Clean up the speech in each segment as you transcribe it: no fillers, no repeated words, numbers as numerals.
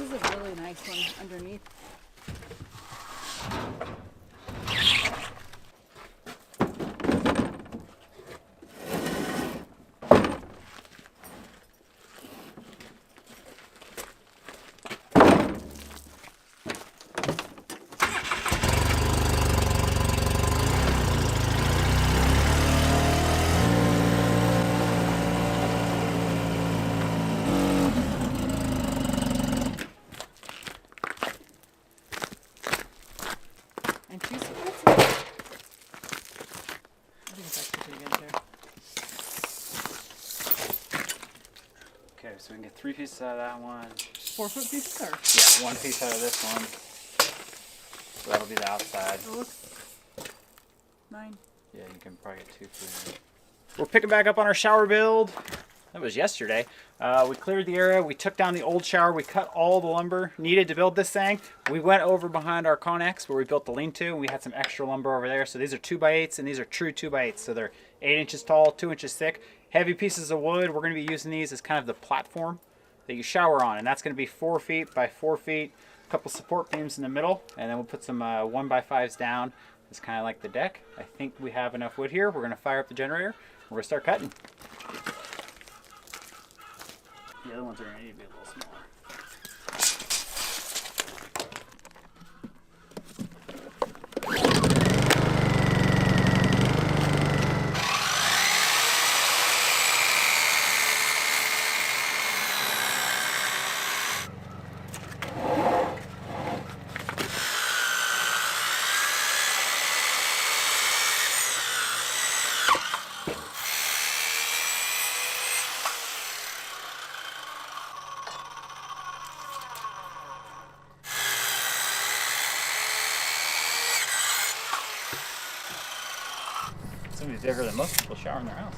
is a really nice one underneath. And two supports. I think it's actually pretty good too. Okay, so we can get 3 pieces out of that one. 4-foot pieces or? Yeah, 1 piece out of this one. So that'll be the outside. Oh, look. 9. Yeah, you can probably get 2 through there. We're picking back up on our shower build. That was yesterday. We cleared the area. We took down the old shower. We cut all the lumber needed to build this thing. We went over behind our Connex where we built the lean-to, and we had some extra lumber over there. So these are 2x8s, and these are true 2x8s. So they're 8 inches tall, 2 inches thick. Heavy pieces of wood. We're going to be using these as kind of the platform that you shower on, and that's going to be 4 feet by 4 feet. A couple support beams in the middle, and then we'll put some 1x5s down. It's kind of like the deck. I think we have enough wood here. We're going to fire up the generator. We're going to start cutting. The other ones are going to need to be a little smaller. Somebody's bigger than most people shower in their house.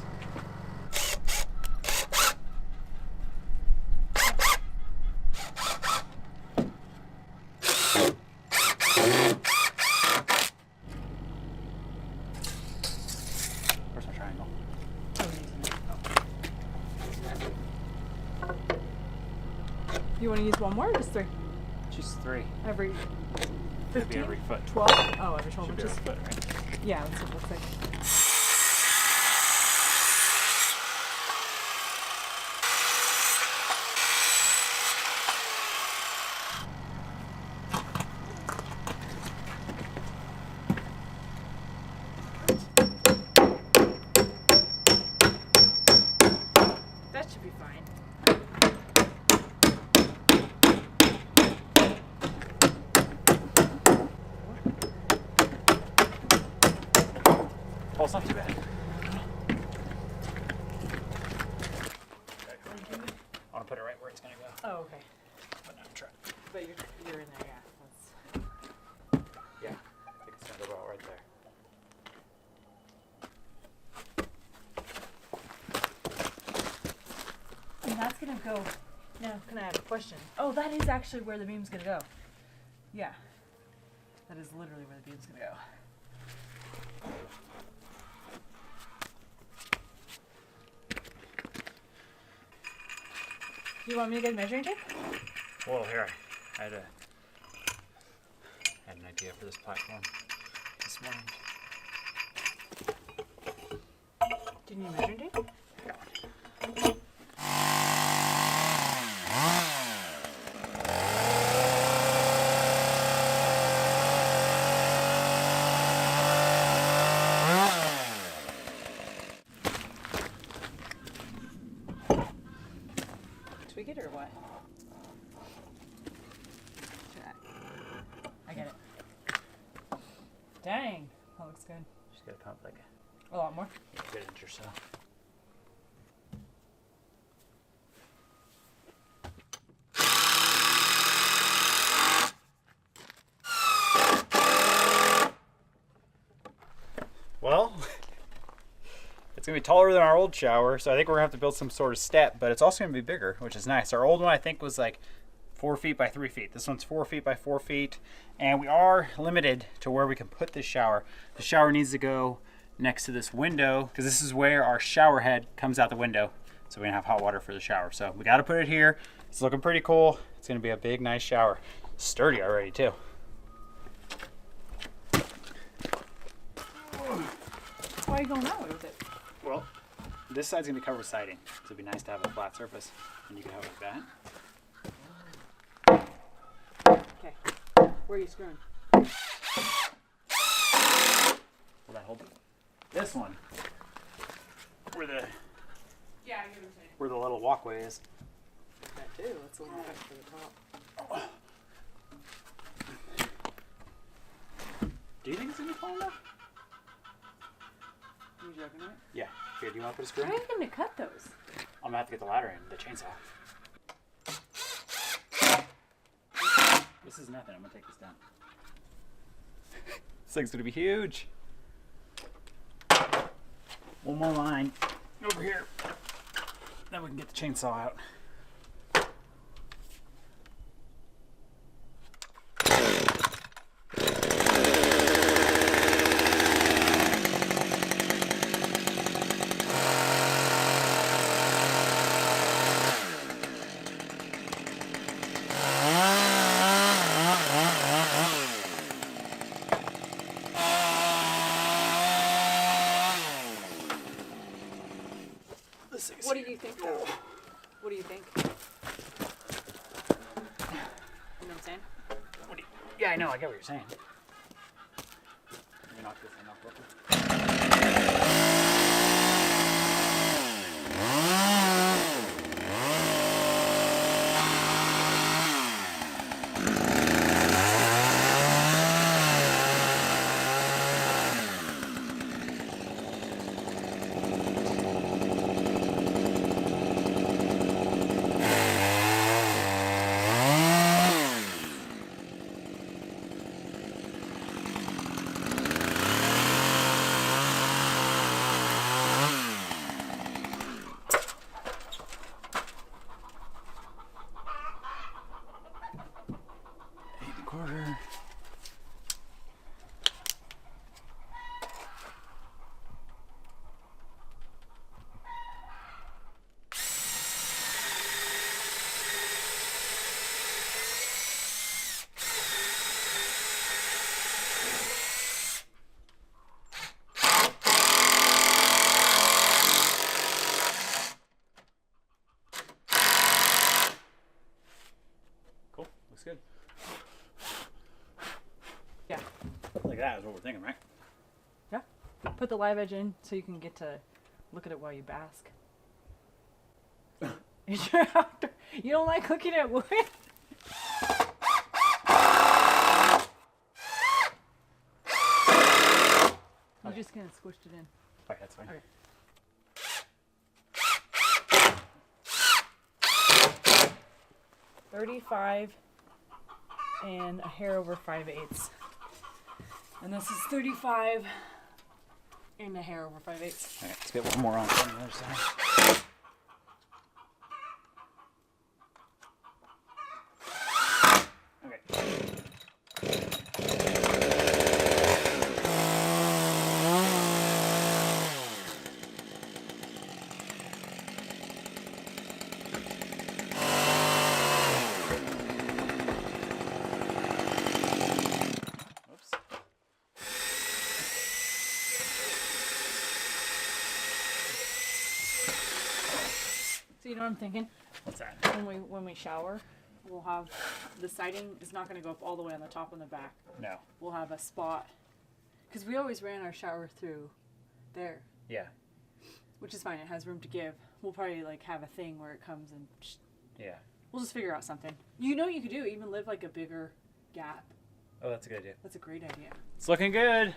Where's my triangle? You want to use one more or just 3? Just 3. Every Maybe 15? every foot. 12? Oh, every 12 Should be inches. every foot, right? Yeah, that's what it looks like. That should be fine. Oh, it's not too bad. I want to put it right where it's going to go. Oh, okay. But not try. But you're in there, yeah. That's... Yeah, I think it's going to go about right there. And that's gonna go. Now, can I have a question? Oh, that is actually where the beam's gonna go. Yeah. That is literally where the beam's gonna go. Do you want me to get a measuring tape? Well, here, I had an idea for this platform this morning. Do you need a measuring tape? Tweak it or what? I get it. Dang, that looks good. Just got to pump like A lot more? a good inch or so. Well, it's going to be taller than our old shower, so I think we're going to have to build some sort of step, but it's also going to be bigger, which is nice. Our old one, I think, was like 4 feet by 3 feet. This one's 4 feet by 4 feet, and we are limited to where we can put this shower. The shower needs to go next to this window, because this is where our shower head comes out the window, so we can have hot water for the shower. So we got to put it here. It's looking pretty cool. It's gonna be a big, nice shower. Sturdy already too. Why are you going that way with it? Well, this side's gonna be covered with siding, so it'd be nice to have a flat surface, and you can have it like that. Okay. Where are you screwing? Will that hold it? This one, where the Yeah, I get what you're saying. where the little walkway is. That too. That's a little cut for the top. Do you think it's gonna be tall enough? You joking, right? Yeah. Here, do you want to put a screw How in? are you going to cut those? I'm gonna have to get the ladder in, the chainsaw. This is nothing. I'm gonna take this down. This thing's gonna be huge. One more line over here. Then we can get the chainsaw out. What do you think, though? What do you think? You know what I'm saying? Yeah, I know. I get what you're saying. Let me knock this thing off real quick. Quarter. Cool. Looks good. Yeah. Like that is what we're thinking, right? Yeah. Put the live edge in so you can get to look at it while you bask. Is your outdoor? You don't like looking at wood? I'm just gonna squish it in. Alright, that's fine. Okay. 35 and a hair over 5/8. And this is 35 and a hair over 5/8. Alright, let's get one more on the other side. Okay. Whoops. So you know what I'm thinking? What's that? When we shower, we'll have the siding is not going to go up all the way on the top and the back. No. We'll have a spot because we always ran our shower through there, Yeah. which is fine. It has room to give. We'll probably like have a thing where it comes and Yeah. we'll just figure out something. You know what you could do? Even live like a bigger gap. Oh, that's a good idea. That's a great idea. It's looking good.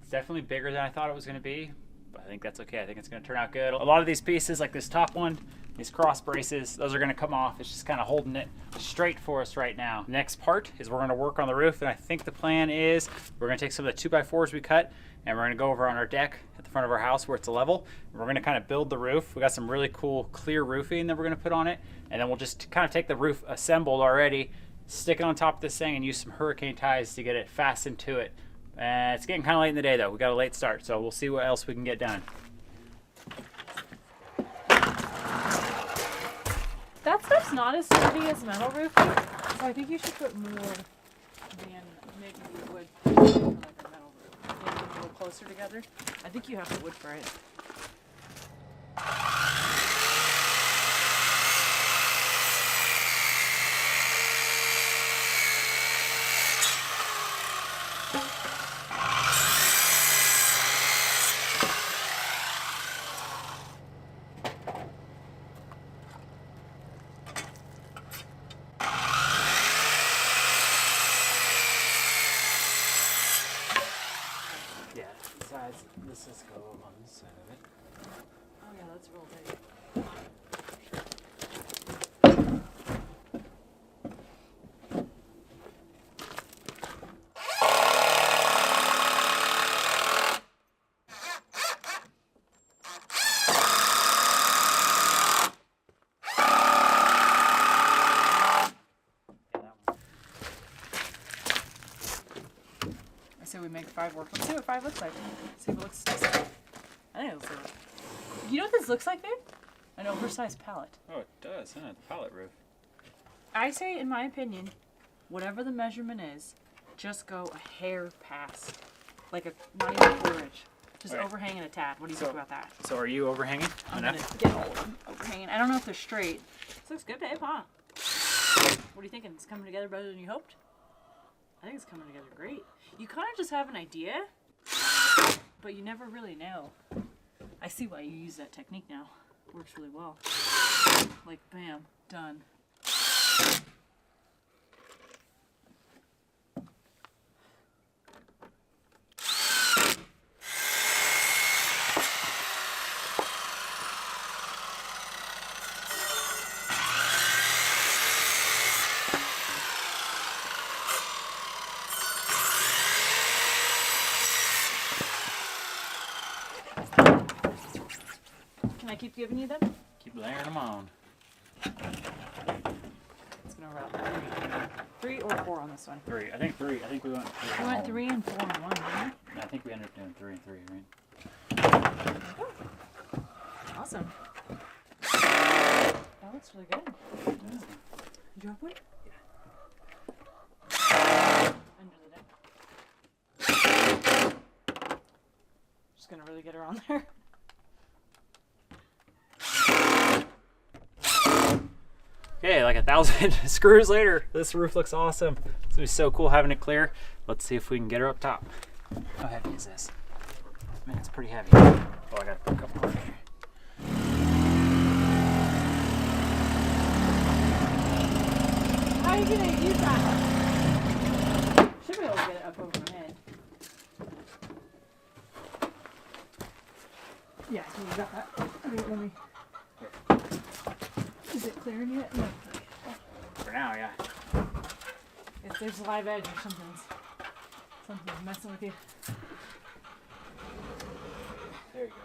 It's definitely bigger than I thought it was going to be, but I think that's okay. I think it's going to turn out good. A lot of these pieces, like this top one, these cross braces, those are going to come off. It's just kind of holding it straight for us right now. Next part is we're going to work on the roof, and I think the plan is we're going to take some of the 2x4s we cut, and we're going to go over on our deck at the front of our house where it's a level. We're going to kind of build the roof. We got some really cool clear roofing that we're going to put on it, and then we'll just kind of take the roof assembled already, stick it on top of this thing, and use some hurricane ties to get it fastened to it. It's getting kind of late in the day though. We got a late start, so we'll see what else we can get done. That's That stuff's not as sturdy as metal roofing, so I think you should put more than maybe you would for like a metal roof. Maybe a little closer together. I think you have to wood for it. Yeah, besides, let's just go on this side of it. Oh yeah, that's real big. So we make 5 work. Let's see what 5 looks like. See if it looks nice. I think it looks like. You know what this looks like, babe? An oversized pallet. Oh, it does, huh? The pallet roof. I say, in my opinion, whatever the measurement is, just go a hair past. Like not even a quarter inch. Just Right. overhanging a tad. What do you think about that? So are you overhanging? I'm gonna get all of them overhanging. I don't know if they're straight. This looks good, babe, huh? What are you thinking? It's coming together better than you hoped? I think it's coming together great. You kind of just have an idea, but you never really know. I see why you use that technique now. Works really well. Like, bam, done. Can I keep giving you them? Keep layering them on. It's gonna wrap 3 or 4 on this one. 3. I think 3. I think we went 3. We went 3 and 4 on one, didn't we? I think we ended up doing 3 and 3, right? Awesome. That looks really good. Did you have wood? Yeah. Under the deck. Just gonna really get her on there. Okay, like 1,000 screws later, this roof looks awesome. It's gonna be so cool having it clear. Let's see if we can get her up top. How heavy is this? Man, it's pretty heavy. Oh, I gotta put a couple more here. How are you gonna use that? Should be able to get it up over my head. Yeah, so you got that. Okay, let me. Is it clearing yet? No. For now, yeah. If there's a live edge or something's messing with you. There you go.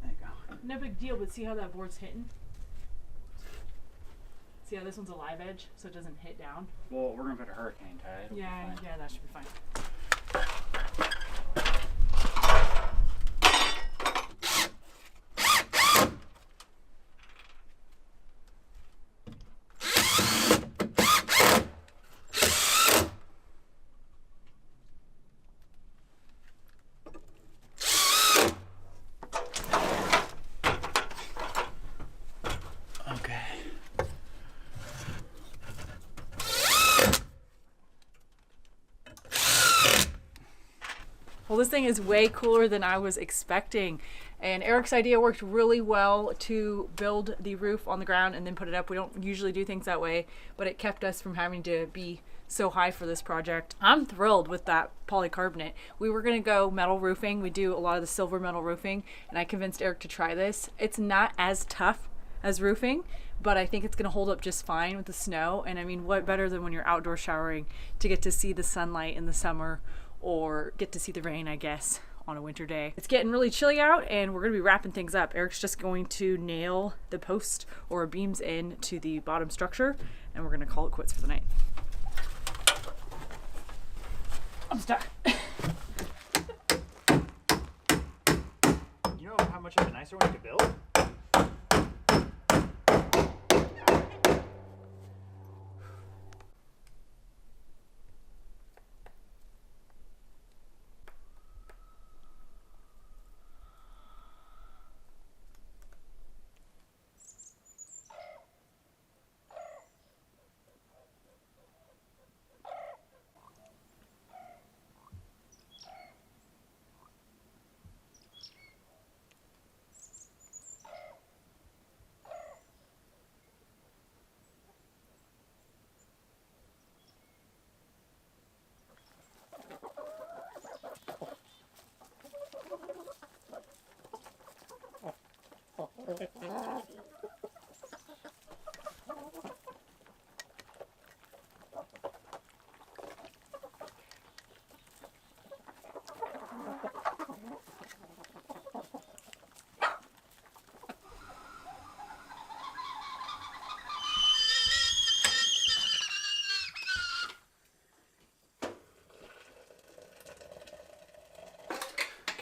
There you go. No big deal, but see how that board's hitting? See how this one's a live edge, so it doesn't hit down? Well, we're gonna put a hurricane tie. It'll be fine. Yeah, that should be fine. Well, this thing is way cooler than I was expecting. And Eric's idea worked really well to build the roof on the ground and then put it up. We don't usually do things that way, but it kept us from having to be so high for this project. I'm thrilled with that polycarbonate. We were gonna go metal roofing. We do a lot of the silver metal roofing, and I convinced Eric to try this. It's not as tough as roofing, but I think it's gonna hold up just fine with the snow. And I mean, what better than when you're outdoor showering to get to see the sunlight in the summer or get to see the rain, I guess, on a winter day. It's getting really chilly out and we're gonna be wrapping things up. Eric's just going to nail the post or beams in to the bottom structure and we're gonna call it quits for the night. I'm stuck. You know how much of a nicer one you could build?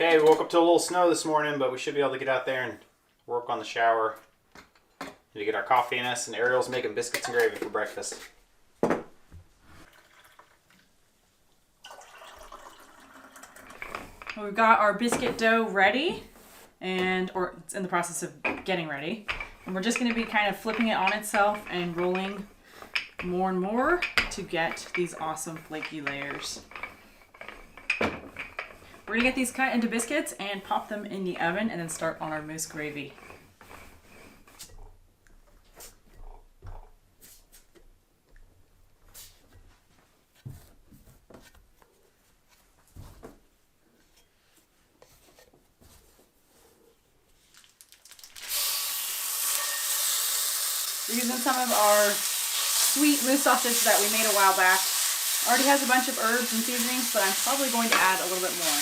Okay, we woke up to a little snow this morning, but we should be able to get out there and work on the shower. Need to get our coffee in us, and Arielle's making biscuits and gravy for breakfast. We've got our biscuit dough ready, or it's in the process of getting ready. And we're just going to be kind of flipping it on itself and rolling more and more to get these awesome flaky layers. We're going to get these cut into biscuits and pop them in the oven and then start on our mousse gravy. We're using some of our sweet mousse sausage that we made a while back. Already has a bunch of herbs and seasonings, but I'm probably going to add a little bit more.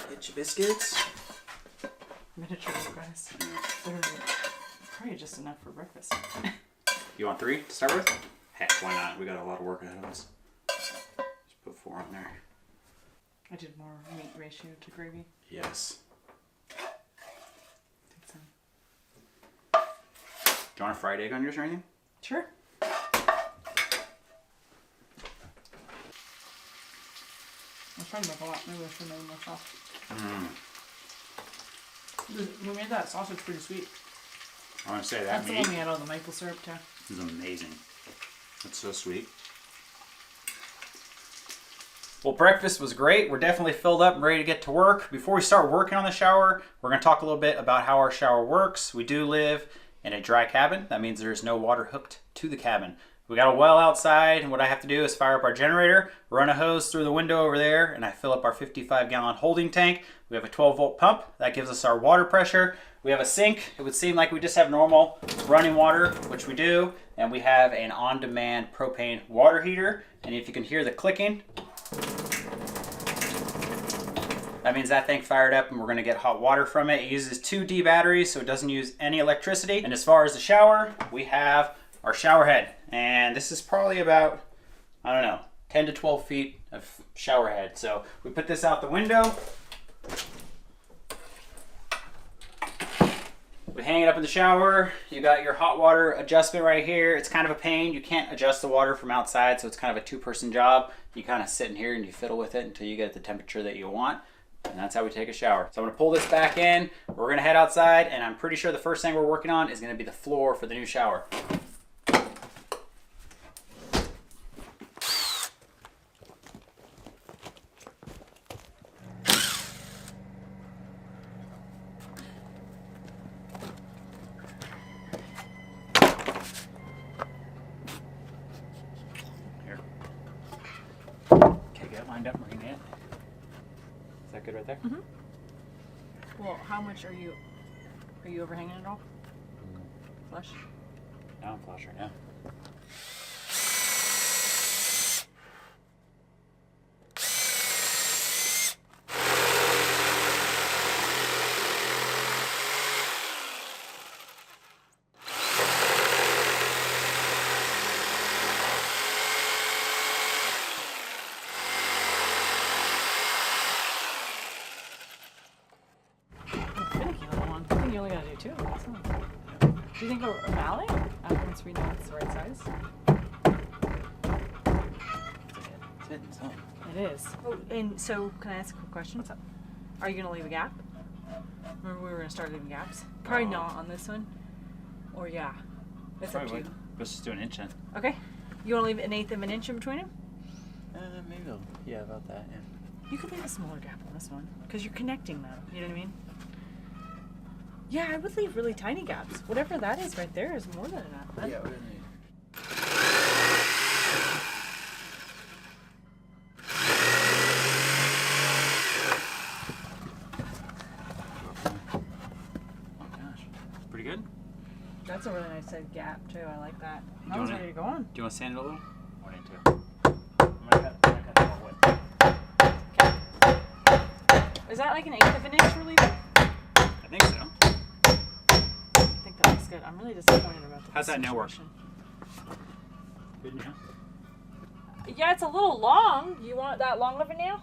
Get your biscuits. Miniature guys. They're probably just enough for breakfast. You want 3 to start with? Heck, why not? We got a lot of work ahead of us. Just put 4 on there. I did more meat ratio to gravy. Yes. Take some. Do you want a fried egg on yours or anything? Sure. I was trying to make a lot. Maybe I should have made more sauce. We made that sausage pretty sweet. I want to say that That's meat the one we had all the maple syrup to. is amazing. That's so sweet. Well, breakfast was great. We're definitely filled up and ready to get to work. Before we start working on the shower, we're going to talk a little bit about how our shower works. We do live in a dry cabin. That means there's no water hooked to the cabin. We got a well outside, and what I have to do is fire up our generator, run a hose through the window over there, and I fill up our 55-gallon holding tank. We have a 12-volt pump. That gives us our water pressure. We have a sink. It would seem like we just have normal running water, which we do. And we have an on-demand propane water heater. And if you can hear the clicking, that means that thing fired up and we're gonna get hot water from it. It uses 2D batteries, so it doesn't use any electricity. And as far as the shower, we have our shower head. And this is probably about, I don't know, 10 to 12 feet of shower head. So we put this out the window. We hang it up in the shower. You got your hot water adjustment right here. It's kind of a pain. You can't adjust the water from outside, so it's kind of a 2-person job. You kind of sit in here and you fiddle with it until you get the temperature that you want. And that's how we take a shower. So I'm gonna pull this back in. We're gonna head outside, and I'm pretty sure the first thing we're working on is gonna be the floor for the new shower. Lined up, bringing it. Is that good right there? Mm-hmm. Well, how much are you overhanging it all? Flush? No, I'm flush right now. Too. Excellent. Do you think we're mallet once we know it's the right size? It's hitting some. It is. Oh, and so can I ask a quick question? What's up? Are you gonna leave a gap? Remember we were gonna start leaving gaps? Probably not on this one. Or yeah. It's up to you. Let's just do an inch then. Okay. You wanna leave 1/8 of an inch in between them? Maybe yeah, about that, yeah. You could leave a smaller gap on this one. Because you're connecting them. You know what I mean? Yeah, I would leave really tiny gaps. Whatever that is right there is more than enough. Yeah, we're gonna need. Oh gosh, pretty good. That's a really nice sized gap too. I like that. That was ready to go on. Do you want to sand it a little? 1 and 2. I'm gonna cut the whole width. Okay. Is that like 1/8 of an inch we're leaving? I think so. I think that looks good. I'm really disappointed about the How's that now work? Good nail. Yeah, it's a little long. You want that long of a nail?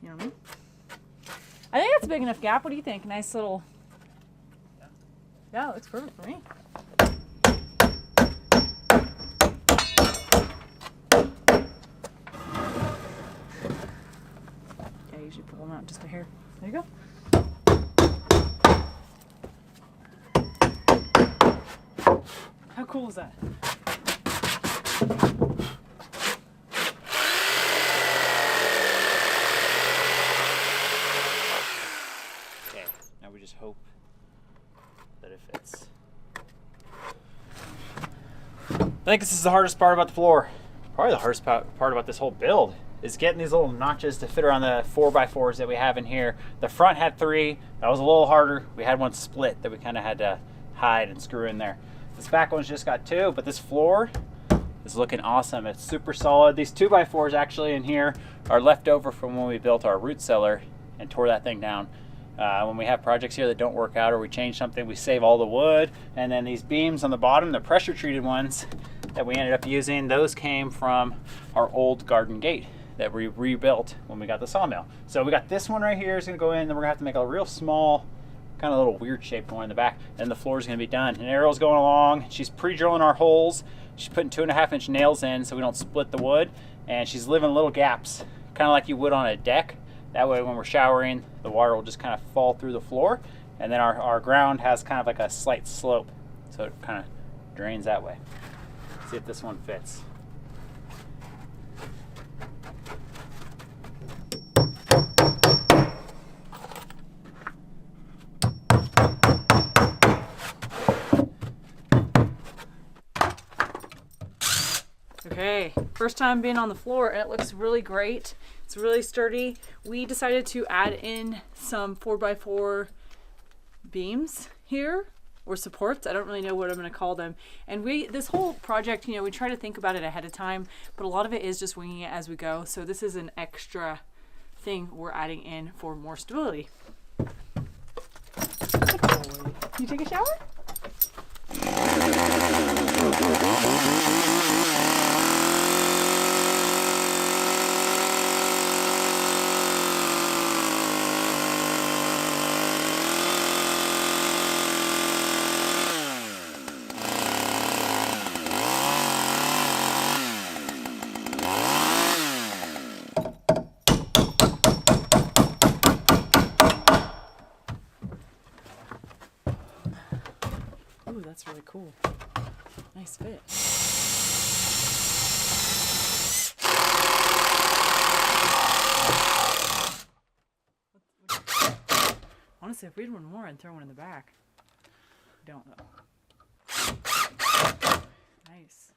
You know what I mean? I think that's a big enough gap. What do you think? Nice little... Yeah, it looks perfect for me. Yeah, I usually pull them out just a hair. There you go. How cool is that? Okay, now we just hope that it fits. I think this is the hardest part about the floor. Probably the hardest part about this whole build is getting these little notches to fit around the 4x4s that we have in here. The front had 3. That was a little harder. We had one split that we kind of had to hide and screw in there. This back one's just got 2, but this floor is looking awesome. It's super solid. These 2x4s actually in here are left over from when we built our root cellar and tore that thing down. When we have projects here that don't work out or we change something, we save all the wood. And then these beams on the bottom, the pressure treated ones that we ended up using, those came from our old garden gate that we rebuilt when we got the sawmill. So we got this one right here is going to go in, then we're going to have to make a real small, kind of little weird shaped one in the back, and the floor is going to be done. And Arielle's going along. She's pre-drilling our holes. She's putting 2.5-inch nails in so we don't split the wood, and she's leaving little gaps, kind of like you would on a deck. That way when we're showering, the water will just kind of fall through the floor, and then our ground has kind of like a slight slope, so it kind of drains that way. Let's see if this one fits. Okay, first time being on the floor, and it looks really great. It's really sturdy. We decided to add in some 4x4 beams here, or supports. I don't really know what I'm going to call them. And this whole project, you know, we try to think about it ahead of time, but a lot of it is just winging it as we go. So this is an extra thing we're adding in for more stability. Can you take a shower? Ooh, that's really cool. Nice fit. Honestly, if we had one more, I'd throw one in the back. We don't though. Nice.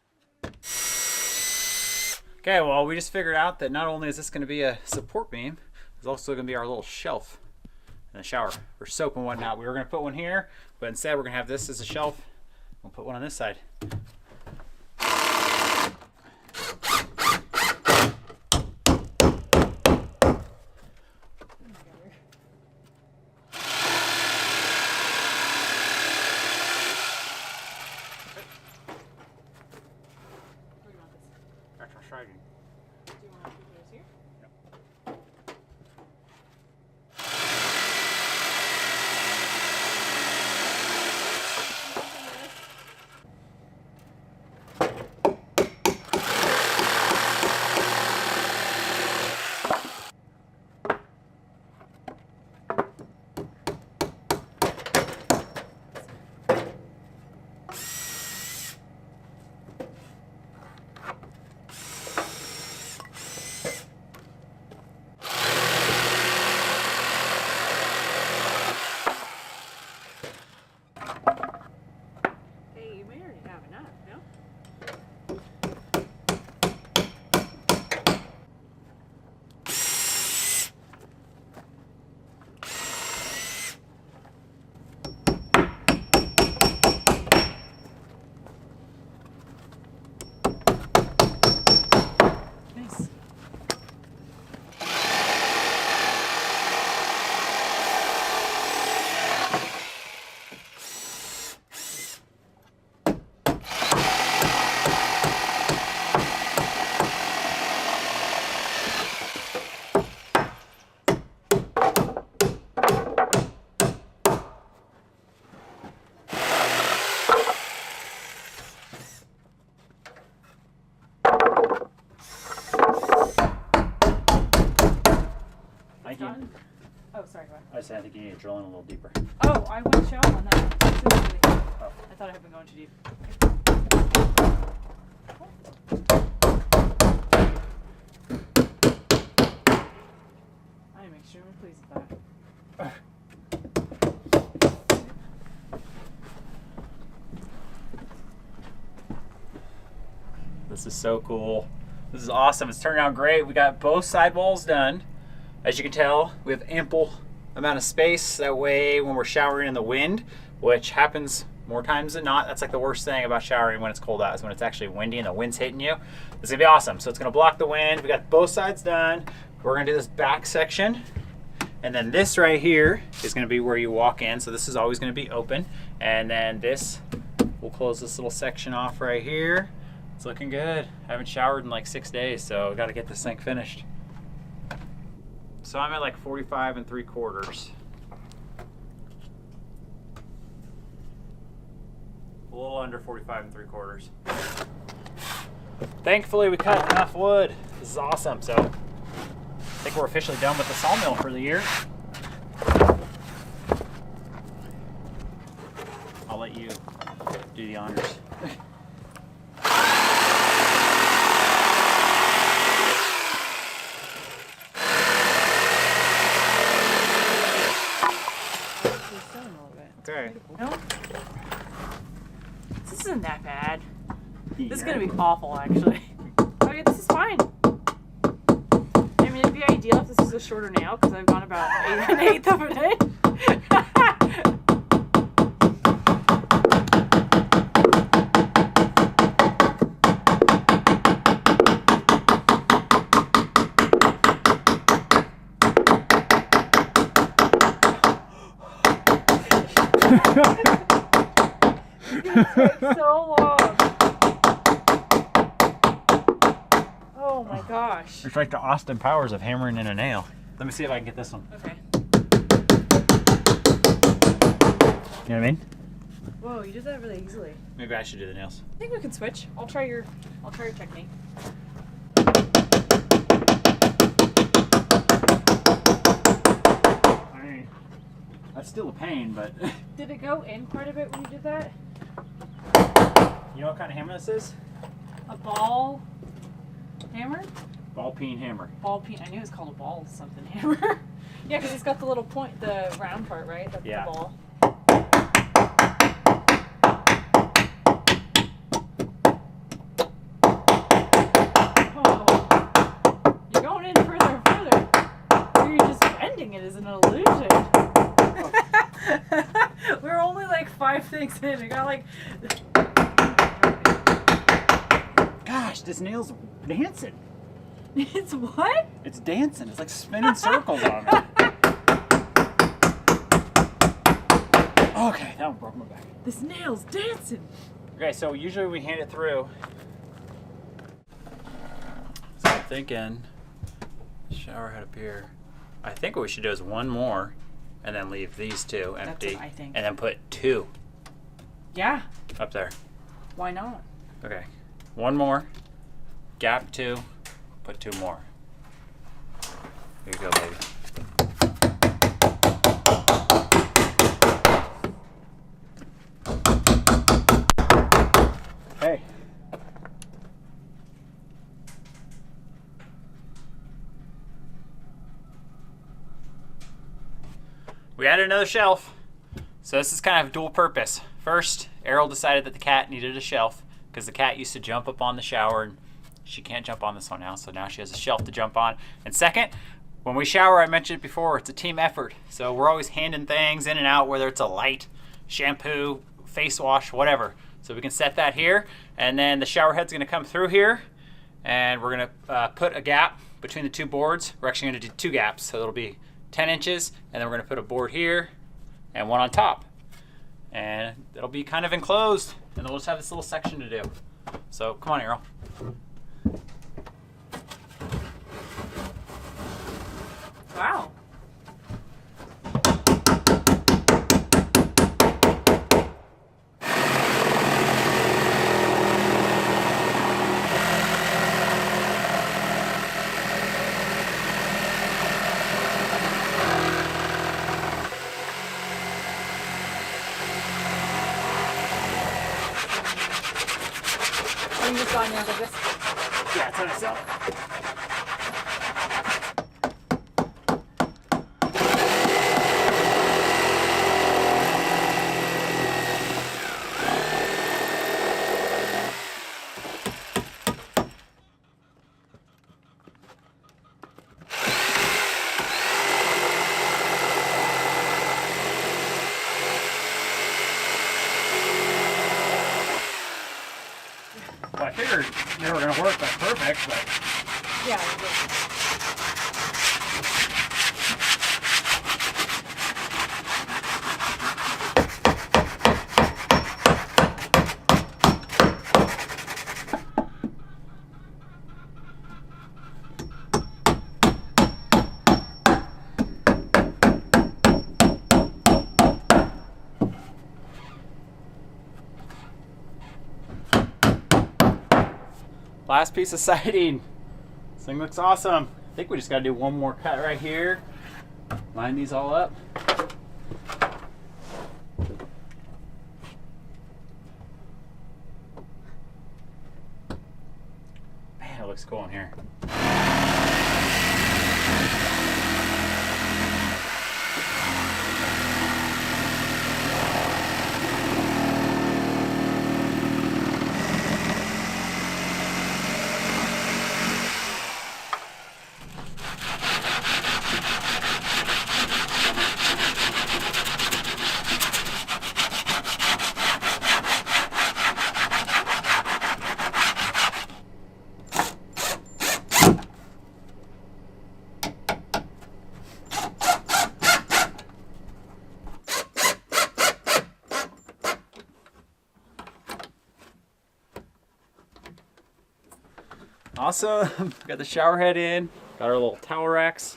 Okay, well, we just figured out that not only is this going to be a support beam, it's also going to be our little shelf in the shower for soap and whatnot. We were going to put one here, but instead we're going to have this as a shelf. We'll put one on this side. say I think you need to drill in a little deeper. Oh, I went shallow on that specifically. Oh. I thought I had been going too deep. I am extremely pleased with that. This is so cool. This is awesome. It's turning out great. We got both side walls done. As you can tell, we have ample amount of space. That way when we're showering in the wind, which happens more times than not, that's like the worst thing about showering when it's cold out, is when it's actually windy and the wind's hitting you. It's gonna be awesome. So it's gonna block the wind. We got both sides done. We're gonna do this back section. And then this right here is gonna be where you walk in. So this is always gonna be open. And then this, we'll close this little section off right here. It's looking good. I haven't showered in like 6 days, so I gotta get this thing finished. So I'm at like 45 3/4. A little under 45 3/4. Thankfully we cut enough wood. This is awesome. So I think we're officially done with the sawmill for the year. I'll let you do the honors. Okay. No? This isn't that bad. This is gonna be awful, actually. Oh yeah, this is fine. I mean, it'd be ideal if this was a shorter nail, because I've gone about 1/8 of it in. It's gonna take so long. Oh my gosh. It's like the Austin Powers of hammering in a nail. Let me see if I can get this one. Okay. You know what I mean? Whoa, you did that really easily. Maybe I should do the nails. I think we can switch. I'll try your technique. I mean, that's still a pain, but Did it go in quite a bit when you did that? you know what kind of hammer this is? A ball hammer? Ball peen hammer. Ball peen. I knew it was called a ball something hammer. Yeah, because it's got the little point, the round part, right? That's Yeah. the ball. Oh, you're going in further and further. Or you're just bending it as an illusion. We're only like 5 things in. We got like. Gosh, this nail's dancing. It's what? It's dancing. It's like spinning circles on me. Okay, that one broke my back. This nail's dancing. Okay, so usually we hand it through. So I'm thinking, shower head up here. I think what we should do is one more, and then leave these two empty. That's what I think. And then put 2 Yeah. up there. Why not? Okay, one more, gap 2, put 2 more. Here you go, baby. Hey. We added another shelf. So this is kind of dual purpose. First, Arielle decided that the cat needed a shelf because the cat used to jump up on the shower and she can't jump on this one now, so now she has a shelf to jump on. And second, when we shower, I mentioned it before, it's a team effort. So we're always handing things in and out, whether it's a light, shampoo, face wash, whatever. So we can set that here, and then the shower head's gonna come through here, and we're gonna put a gap between the 2 boards. We're actually gonna do 2 gaps, so it'll be 10 inches, and then we're gonna put a board here and one on top. And it'll be kind of enclosed, and then we'll just have this little section to do. So come on, Arielle. Wow. turning this on, you want this? Yeah, turn this on. Well, I figured they were going to work like perfect, but Yeah. It is. last piece of siding. This thing looks awesome. I think we just got to do one more cut right here. Line these all up. Man, it looks cool in here. Awesome. Got the shower head in. Got our little towel racks.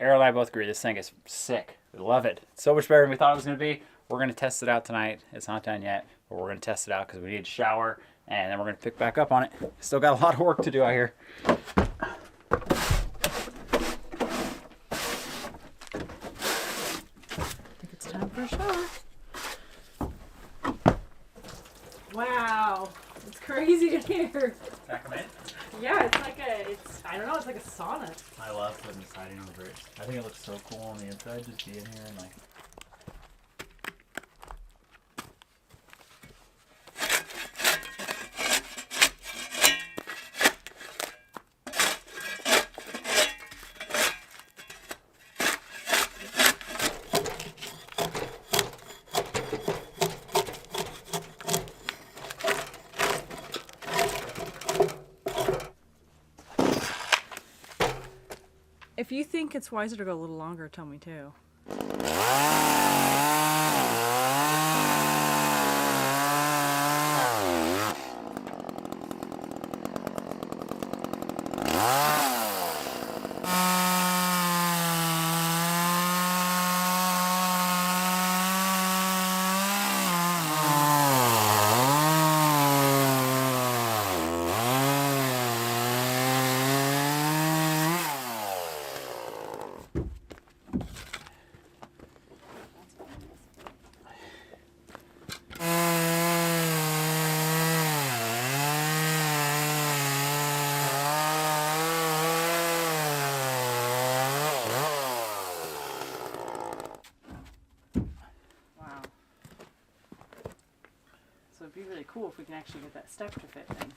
Arielle and I both agree this thing is sick. We love it. It's so much better than we thought it was going to be. We're going to test it out tonight. It's not done yet, but we're going to test it out because we need to shower, and then we're going to pick back up on it. Still got a lot of work to do out here. I think it's time for a shower. Wow. It's crazy in here. Tack them in. Yeah, it's like I don't know, it's like a sauna. I love putting the siding over it. I think it looks so cool on the inside, just being here and like. If you think it's wiser to go a little longer, tell me too. So it'd be really cool if we can actually get that step to fit in.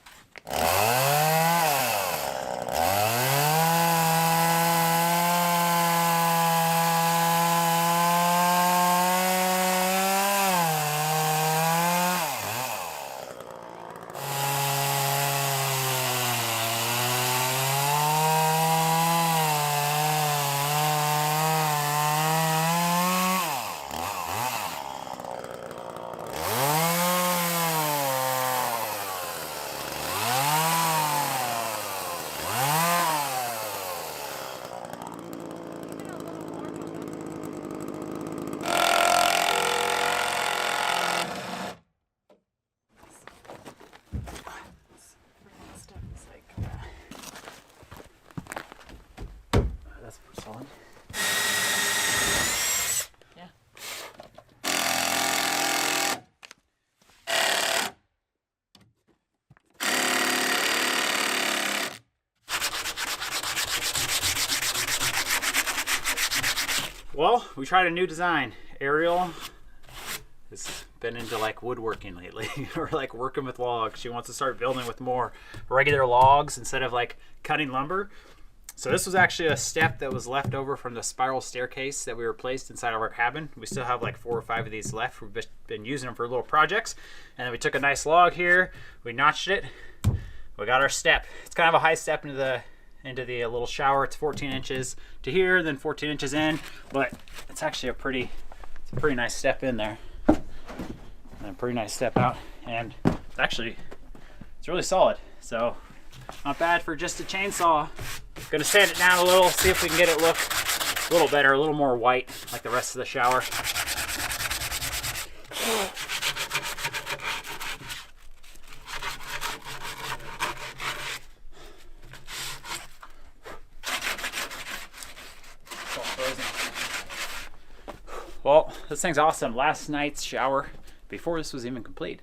Well, we tried a new design. Arielle has been into like woodworking lately, or like working with logs. She wants to start building with more regular logs instead of like cutting lumber. So this was actually a step that was left over from the spiral staircase that we replaced inside of our cabin. We still have like 4 or 5 of these left. We've been using them for little projects. And then we took a nice log here, we notched it, we got our step. It's kind of a high step into the little shower. It's 14 inches to here, then 14 inches in, but it's actually a pretty nice step in there. And a pretty nice step out. And it's really solid. So not bad for just a chainsaw. Gonna sand it down a little, see if we can get it look a little better, a little more white like the rest of the shower. Well, this thing's awesome. Last night's shower, before this was even complete,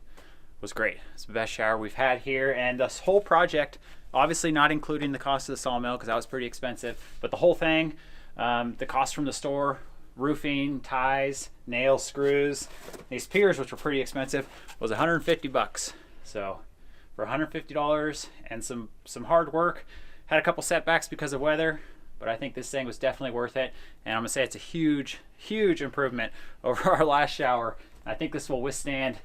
was great. It's the best shower we've had here, and this whole project, obviously not including the cost of the sawmill because that was pretty expensive, but the whole thing, the cost from the store, roofing, ties, nails, screws, these piers, which were pretty expensive, was 150 bucks. So for $150 and some hard work, had a couple setbacks because of weather, but I think this thing was definitely worth it. And I'm gonna say it's a huge improvement over our last shower. I think this will withstand,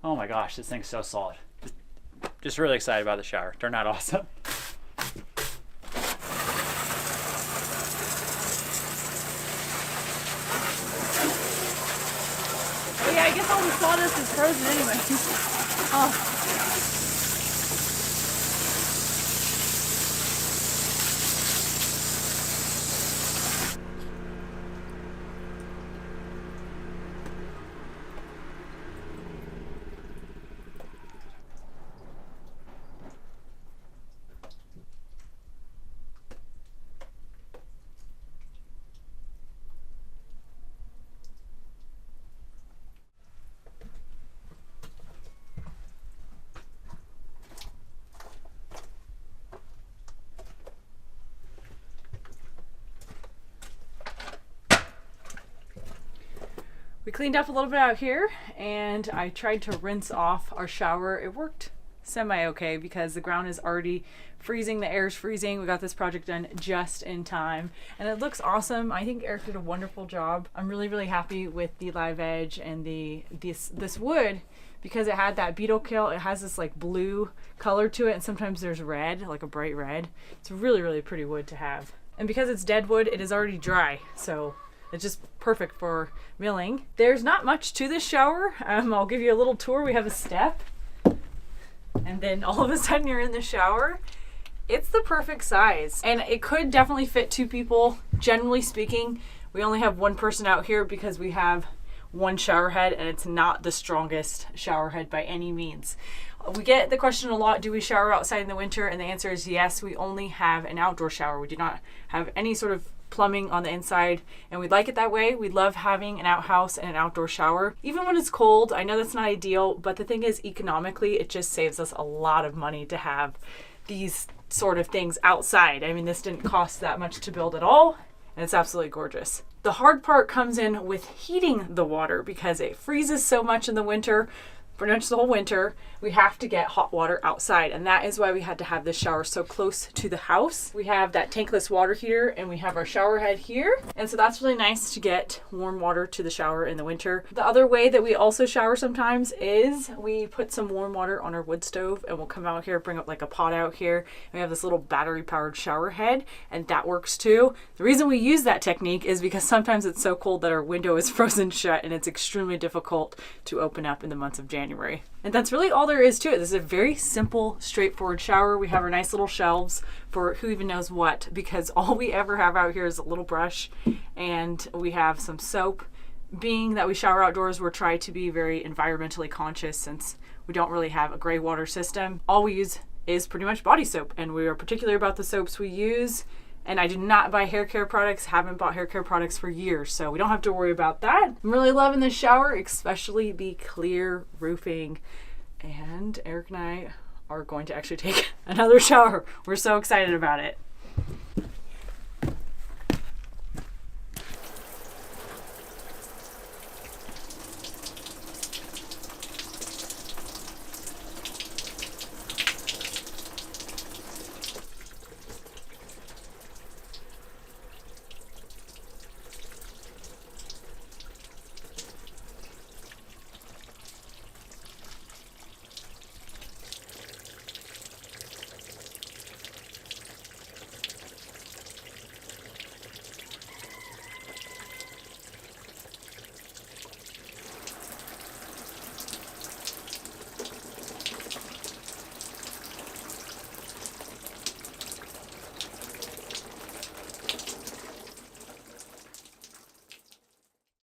oh my gosh, this thing's so solid. Just really excited about the shower. Turned out awesome. Oh yeah, I guess all the sawdust is frozen anyway. Oh. We cleaned up a little bit out here, and I tried to rinse off our shower. It worked semi-okay because the ground is already freezing, the air is freezing. We got this project done just in time, and it looks awesome. I think Eric did a wonderful job. I'm really happy with the live edge and this wood, because it had that beetle kill. It has this like blue color to it, and sometimes there's red, like a bright red. It's really pretty wood to have. And because it's dead wood, it is already dry, so it's just perfect for milling. There's not much to this shower. I'll give you a little tour. We have a step, and then all of a sudden you're in the shower. It's the perfect size, and it could definitely fit 2 people. Generally speaking, we only have 1 person out here because we have 1 shower head, and it's not the strongest shower head by any means. We get the question a lot, do we shower outside in the winter? And the answer is yes. We only have an outdoor shower. We do not have any sort of plumbing on the inside, and we like it that way. We love having an outhouse and an outdoor shower. Even when it's cold, I know that's not ideal, but the thing is, economically, it just saves us a lot of money to have these sort of things outside. I mean, this didn't cost that much to build at all, and it's absolutely gorgeous. The hard part comes in with heating the water because it freezes so much in the winter. Pretty much the whole winter, we have to get hot water outside, and that is why we had to have this shower so close to the house. We have that tankless water heater, and we have our shower head here, and so that's really nice to get warm water to the shower in the winter. The other way that we also shower sometimes is we put some warm water on our wood stove, and we'll come out here, bring up like a pot out here, and we have this little battery powered shower head, and that works too. The reason we use that technique is because sometimes it's so cold that our window is frozen shut, and it's extremely difficult to open up in the months of January. And that's really all there is to it. This is a very simple, straightforward shower. We have our nice little shelves for who even knows what, because all we ever have out here is a little brush, and we have some soap. Being that we shower outdoors, we're trying to be very environmentally conscious since we don't really have a gray water system. All we use is pretty much body soap, and we are particular about the soaps we use. And I do not buy hair care products, haven't bought hair care products for years, so we don't have to worry about that. I'm really loving this shower, especially the clear roofing. And Eric and I are going to actually take another shower. We're so excited about it.